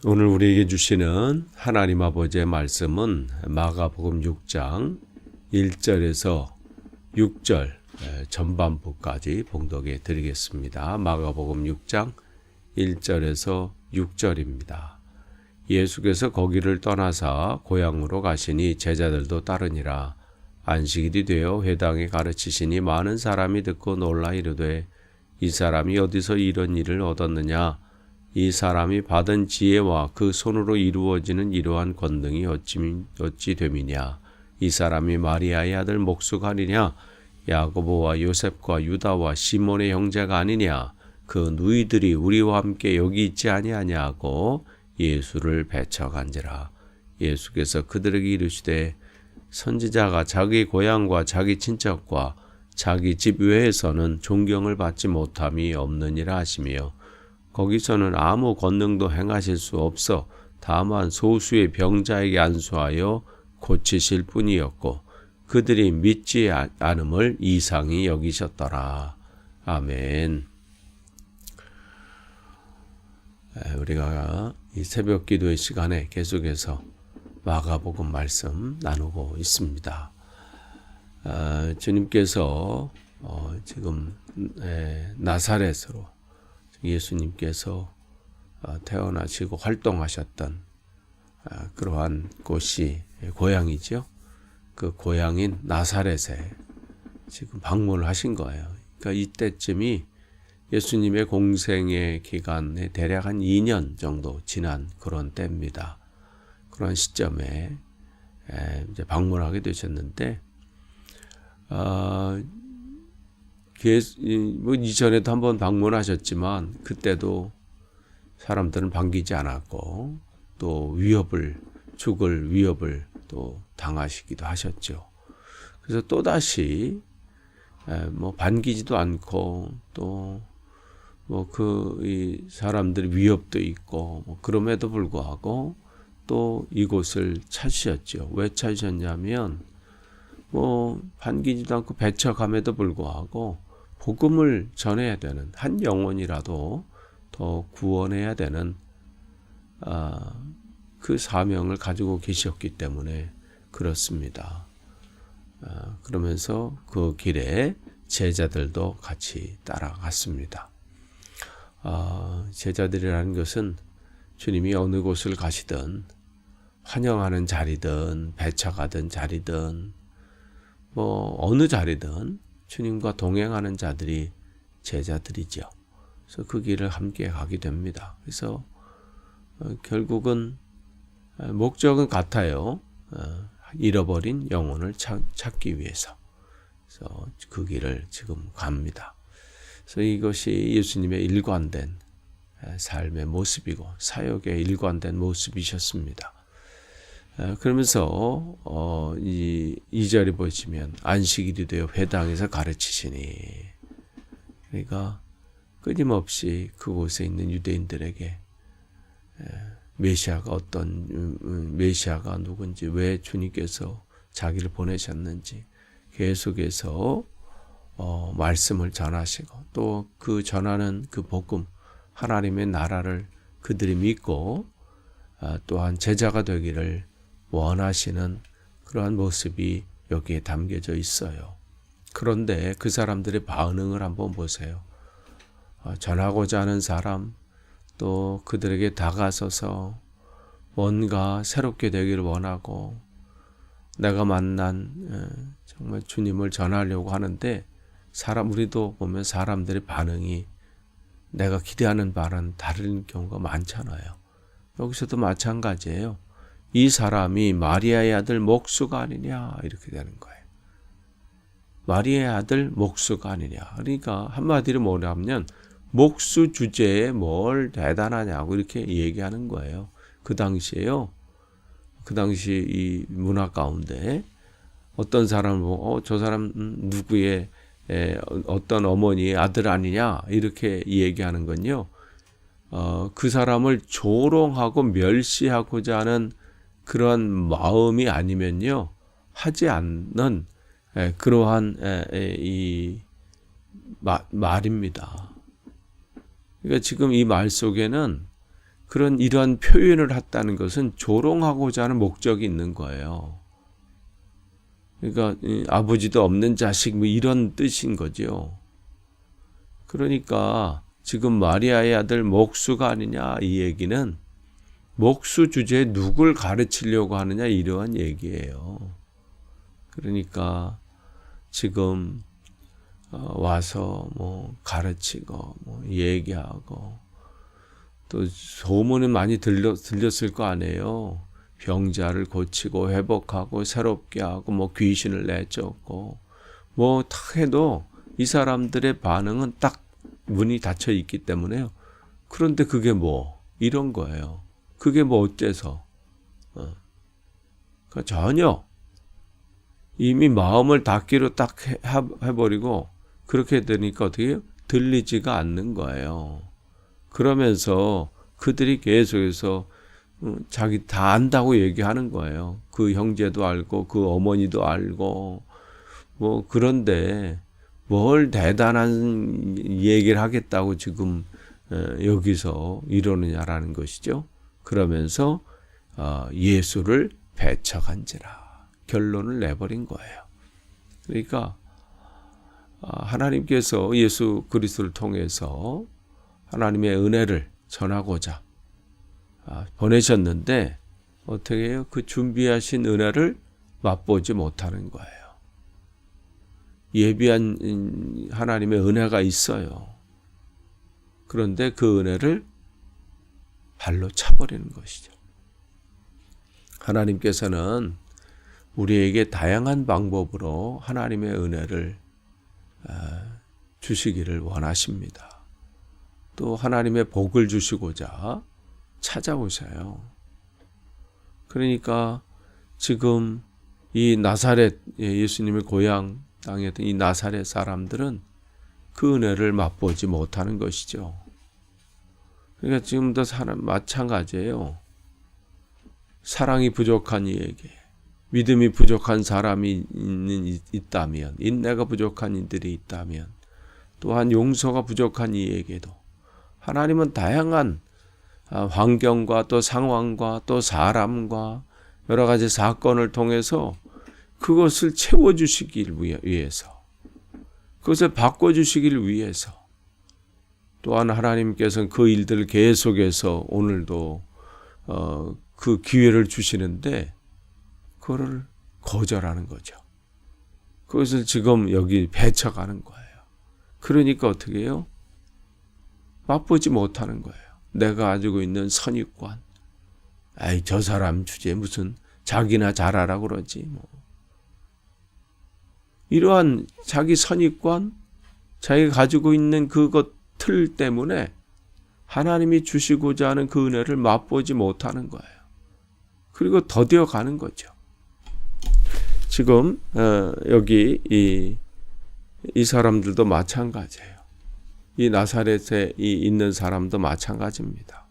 오늘 우리에게 주시는 하나님 아버지의 말씀은 마가복음 6장 1절에서 6절 전반부까지 봉독해 드리겠습니다. 마가복음 6장 1절에서 6절입니다. 예수께서 거기를 떠나사 고향으로 가시니 제자들도 따르니라. 안식일이 되어 회당에 가르치시니 많은 사람이 듣고 놀라 이르되 이 사람이 어디서 이런 일을 얻었느냐? 이 사람이 받은 지혜와 그 손으로 이루어지는 이러한 권능이 어찌 됨이냐? 이 사람이 마리아의 아들 목수가 아니냐? 야고보와 요셉과 유다와 시몬의 형제가 아니냐? 그 누이들이 우리와 함께 여기 있지 아니하냐고 예수를 배척한지라. 예수께서 그들에게 이르시되 선지자가 자기 고향과 자기 친척과 자기 집 외에서는 존경을 받지 못함이 없느니라 하시며 거기서는 아무 권능도 행하실 수 없어 다만 소수의 병자에게 안수하여 고치실 뿐이었고 그들이 믿지 않음을 이상히 여기셨더라. 아멘. 우리가 이 새벽 기도의 시간에 계속해서 마가복음 말씀 나누고 있습니다. 주님께서 지금 나사렛으로 예수님께서 태어나시고 활동하셨던 그러한 곳이 고향이죠. 그 고향인 나사렛에 지금 방문을 하신 거예요. 그러니까 이때쯤이 예수님의 공생의 기간에 대략 한 2년 정도 지난 그런 때입니다. 그런 시점에 이제 방문하게 되셨는데, 뭐 이전에도 한번 방문하셨지만 그때도 사람들은 반기지 않았고 또 죽을 위협을 또 당하시기도 하셨죠. 그래서 또 다시 뭐 반기지도 않고 또 뭐 이 사람들의 위협도 있고 뭐 그럼에도 불구하고 또 이곳을 찾으셨죠. 왜 찾으셨냐면 뭐 반기지도 않고 배척함에도 불구하고 복음을 전해야 되는 한 영혼이라도 더 구원해야 되는 그 사명을 가지고 계셨기 때문에 그렇습니다. 그러면서 그 길에 제자들도 같이 따라갔습니다. 제자들이라는 것은 주님이 어느 곳을 가시든 환영하는 자리든 배척하던 자리든 뭐 어느 자리든 주님과 동행하는 자들이 제자들이죠. 그래서 그 길을 함께 가게 됩니다. 그래서 결국은 목적은 같아요. 잃어버린 영혼을 찾기 위해서. 그래서 그 길을 지금 갑니다. 그래서 이것이 예수님의 일관된 삶의 모습이고 사역의 일관된 모습이셨습니다. 그러면서 이 2절에 보시면 안식일이 되어 회당에서 가르치시니, 그러니까 끊임없이 그곳에 있는 유대인들에게 메시아가 누군지, 왜 주님께서 자기를 보내셨는지 계속해서 말씀을 전하시고 또 그 전하는 그 복음 하나님의 나라를 그들이 믿고 또한 제자가 되기를 원하시는 그러한 모습이 여기에 담겨져 있어요. 그런데 그 사람들의 반응을 한번 보세요. 전하고자 하는 사람, 또 그들에게 다가서서 뭔가 새롭게 되기를 원하고 내가 만난 정말 주님을 전하려고 하는데 우리도 보면 사람들의 반응이 내가 기대하는 바는 다른 경우가 많잖아요. 여기서도 마찬가지예요. 이 사람이 마리아의 아들 목수가 아니냐, 이렇게 되는 거예요. 마리아의 아들 목수가 아니냐. 그러니까 한마디로 뭐냐면 목수 주제에 뭘 대단하냐고 이렇게 얘기하는 거예요. 그 당시에요. 그 당시 이 문화 가운데 어떤 사람을 보고 저 사람 누구의 어떤 어머니의 아들 아니냐 이렇게 얘기하는 건요. 그 사람을 조롱하고 멸시하고자 하는 그런 마음이 아니면요 하지 않는 그러한 이 말입니다. 그러니까 지금 이 말 속에는 이러한 표현을 했다는 것은 조롱하고자 하는 목적이 있는 거예요. 그러니까 아버지도 없는 자식 뭐 이런 뜻인 거죠. 그러니까 지금 마리아의 아들 목수가 아니냐 이 얘기는 목수 주제에 누굴 가르치려고 하느냐 이러한 얘기예요. 그러니까 지금 와서 뭐 가르치고 뭐 얘기하고 또 소문은 많이 들렸을 거 아니에요. 병자를 고치고 회복하고 새롭게 하고 뭐 귀신을 내쫓고 뭐 딱 해도 이 사람들의 반응은 딱 문이 닫혀 있기 때문에요. 그런데 그게 뭐 이런 거예요. 그게 뭐 어째서 그러니까 전혀 이미 마음을 닫기로 딱 해버리고 그렇게 되니까 어떻게 해요? 들리지가 않는 거예요. 그러면서 그들이 계속해서 자기 다 안다고 얘기하는 거예요. 그 형제도 알고 그 어머니도 알고 뭐 그런데 뭘 대단한 얘기를 하겠다고 지금 여기서 이러느냐라는 것이죠. 그러면서 예수를 배척한지라 결론을 내버린 거예요. 그러니까 하나님께서 예수 그리스도를 통해서 하나님의 은혜를 전하고자 보내셨는데 어떻게 해요? 그 준비하신 은혜를 맛보지 못하는 거예요. 예비한 하나님의 은혜가 있어요. 그런데 그 은혜를 발로 차버리는 것이죠. 하나님께서는 우리에게 다양한 방법으로 하나님의 은혜를 주시기를 원하십니다. 또 하나님의 복을 주시고자 찾아오셔요. 그러니까 지금 이 나사렛 예수님의 고향 땅이었던 이 나사렛 사람들은 그 은혜를 맛보지 못하는 것이죠. 그러니까 지금도 마찬가지예요. 사랑이 부족한 이에게 믿음이 부족한 사람이 있다면, 인내가 부족한 이들이 있다면, 또한 용서가 부족한 이에게도 하나님은 다양한 환경과 또 상황과 또 사람과 여러 가지 사건을 통해서 그것을 채워주시길 위해서, 그것을 바꿔주시길 위해서, 또한 하나님께서는 그 일들을 계속해서 오늘도 그 기회를 주시는데 그거를 거절하는 거죠. 그것을 지금 여기 배척하는 거예요. 그러니까 어떻게 해요? 맛보지 못하는 거예요. 내가 가지고 있는 선입관. 아이, 저 사람 주제에 무슨 자기나 잘하라 그러지 뭐. 이러한 자기 선입관, 자기가 가지고 있는 그것 틀 때문에 하나님이 주시고자 하는 그 은혜를 맛보지 못하는 거예요. 그리고 더뎌 가는 거죠. 지금 여기 이 사람들도 마찬가지예요. 이 나사렛에 있는 사람도 마찬가지입니다.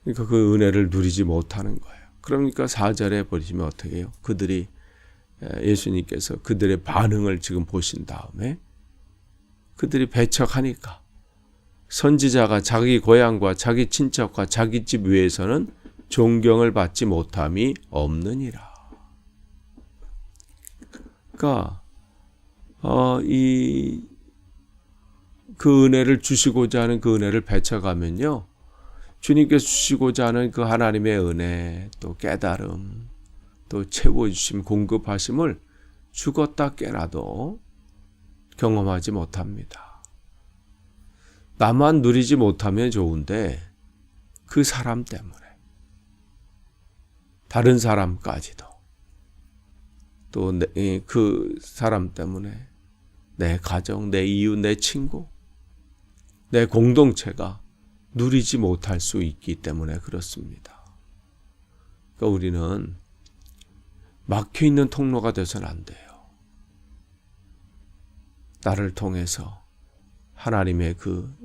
그러니까 그 은혜를 누리지 못하는 거예요. 그러니까 4절에 보시면 어떻게 해요? 그들이 예수님께서 그들의 반응을 지금 보신 다음에 그들이 배척하니까 선지자가 자기 고향과 자기 친척과 자기 집 위에서는 존경을 받지 못함이 없느니라. 그러니까 그 은혜를 주시고자 하는 그 은혜를 배척하면요, 주님께서 주시고자 하는 그 하나님의 은혜, 또 깨달음, 또 채워주심, 공급하심을 죽었다 깨나도 경험하지 못합니다. 나만 누리지 못하면 좋은데 그 사람 때문에 다른 사람까지도 또 그 사람 때문에 내 가정, 내 이웃, 내 친구, 내 공동체가 누리지 못할 수 있기 때문에 그렇습니다. 그러니까 우리는 막혀있는 통로가 돼서는 안 돼요. 나를 통해서 하나님의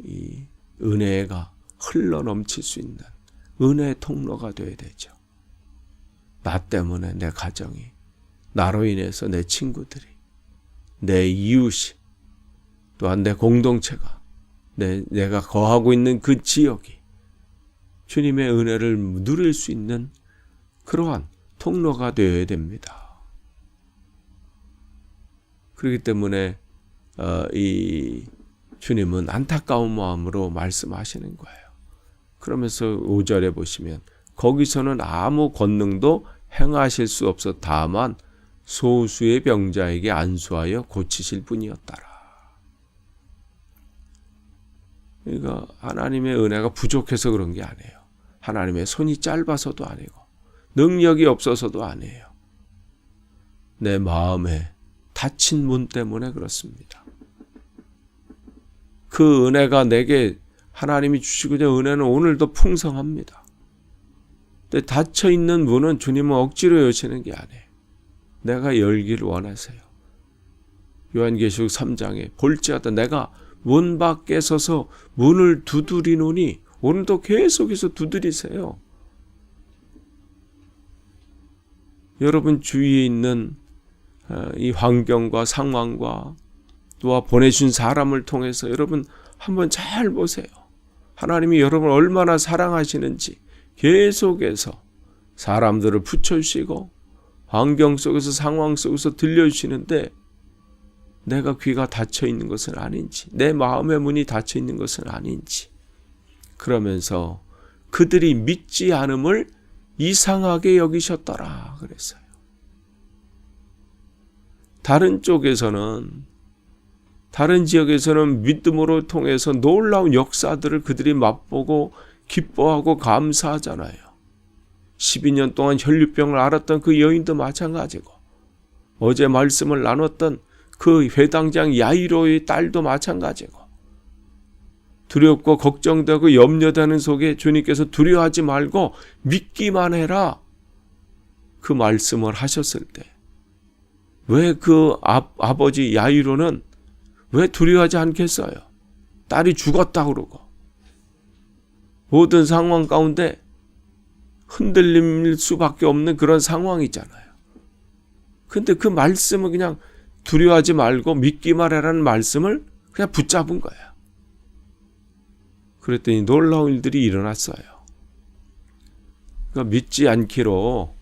이 은혜가 흘러넘칠 수 있는 은혜의 통로가 되어야 되죠. 나 때문에 내 가정이, 나로 인해서 내 친구들이, 내 이웃이, 또한 내 공동체가 내가 거하고 있는 그 지역이 주님의 은혜를 누릴 수 있는 그러한 통로가 되어야 됩니다. 그렇기 때문에 이 주님은 안타까운 마음으로 말씀하시는 거예요. 그러면서 5절에 보시면 거기서는 아무 권능도 행하실 수 없어 다만 소수의 병자에게 안수하여 고치실 뿐이었더라. 그러니까 하나님의 은혜가 부족해서 그런 게 아니에요. 하나님의 손이 짧아서도 아니고 능력이 없어서도 아니에요. 내 마음에 닫힌 문 때문에 그렇습니다. 그 은혜가 내게 하나님이 주시고자 은혜는 오늘도 풍성합니다. 근데 닫혀있는 문은 주님은 억지로 여시는 게 아니에요. 내가 열기를 원하세요. 요한계시록 3장에 볼지어다 내가 문 밖에 서서 문을 두드리노니 오늘도 계속해서 두드리세요. 여러분 주위에 있는 이 환경과 상황과 또 보내준 사람을 통해서 여러분 한번 잘 보세요. 하나님이 여러분을 얼마나 사랑하시는지 계속해서 사람들을 붙여주시고 환경 속에서 상황 속에서 들려주시는데 내가 귀가 닫혀 있는 것은 아닌지 내 마음의 문이 닫혀 있는 것은 아닌지 그러면서 그들이 믿지 않음을 이상하게 여기셨더라 그랬어요. 다른 쪽에서는 다른 지역에서는 믿음으로 통해서 놀라운 역사들을 그들이 맛보고 기뻐하고 감사하잖아요. 12년 동안 혈류병을 앓았던 그 여인도 마찬가지고 어제 말씀을 나눴던 그 회당장 야이로의 딸도 마찬가지고 두렵고 걱정되고 염려되는 속에 주님께서 두려워하지 말고 믿기만 해라 그 말씀을 하셨을 때 왜 그 아버지 야이로는 왜 두려워하지 않겠어요? 딸이 죽었다 그러고 모든 상황 가운데 흔들릴 수밖에 없는 그런 상황이잖아요. 근데 그 말씀을 그냥 두려워하지 말고 믿기만 해라는 말씀을 그냥 붙잡은 거예요. 그랬더니 놀라운 일들이 일어났어요. 그러니까 믿지 않기로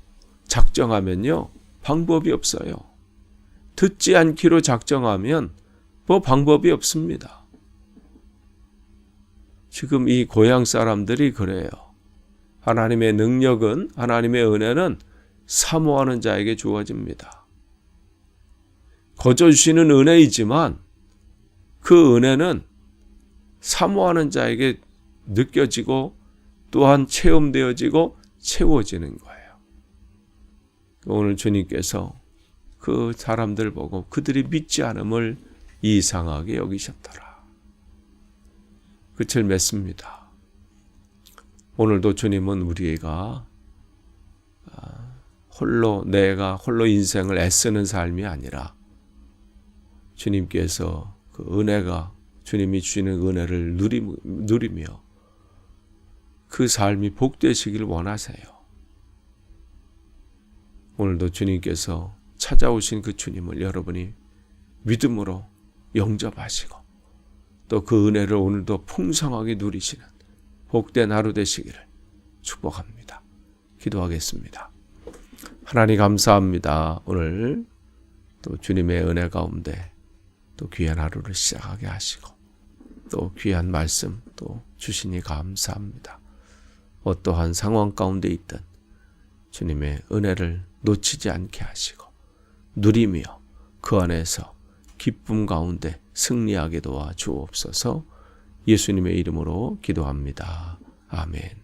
작정하면요 방법이 없어요. 듣지 않기로 작정하면 뭐 방법이 없습니다. 지금 이 고향 사람들이 그래요. 하나님의 능력은 하나님의 은혜는 사모하는 자에게 주어집니다. 거저 주시는 은혜이지만 그 은혜는 사모하는 자에게 느껴지고 또한 체험되어지고 채워지는 거예요. 오늘 주님께서 그 사람들 보고 그들이 믿지 않음을 이상하게 여기셨더라. 끝을 맺습니다. 오늘도 주님은 우리가 내가 홀로 인생을 애쓰는 삶이 아니라 주님께서 그 은혜가 주님이 주시는 은혜를 누리며 그 삶이 복되시길 원하세요. 오늘도 주님께서 찾아오신 그 주님을 여러분이 믿음으로 영접하시고 또 그 은혜를 오늘도 풍성하게 누리시는 복된 하루 되시기를 축복합니다. 기도하겠습니다. 하나님 감사합니다. 오늘 또 주님의 은혜 가운데 또 귀한 하루를 시작하게 하시고 또 귀한 말씀 또 주시니 감사합니다. 어떠한 상황 가운데 있든 주님의 은혜를 놓치지 않게 하시고 누리며 그 안에서 기쁨 가운데 승리하게 도와 주옵소서. 예수님의 이름으로 기도합니다. 아멘.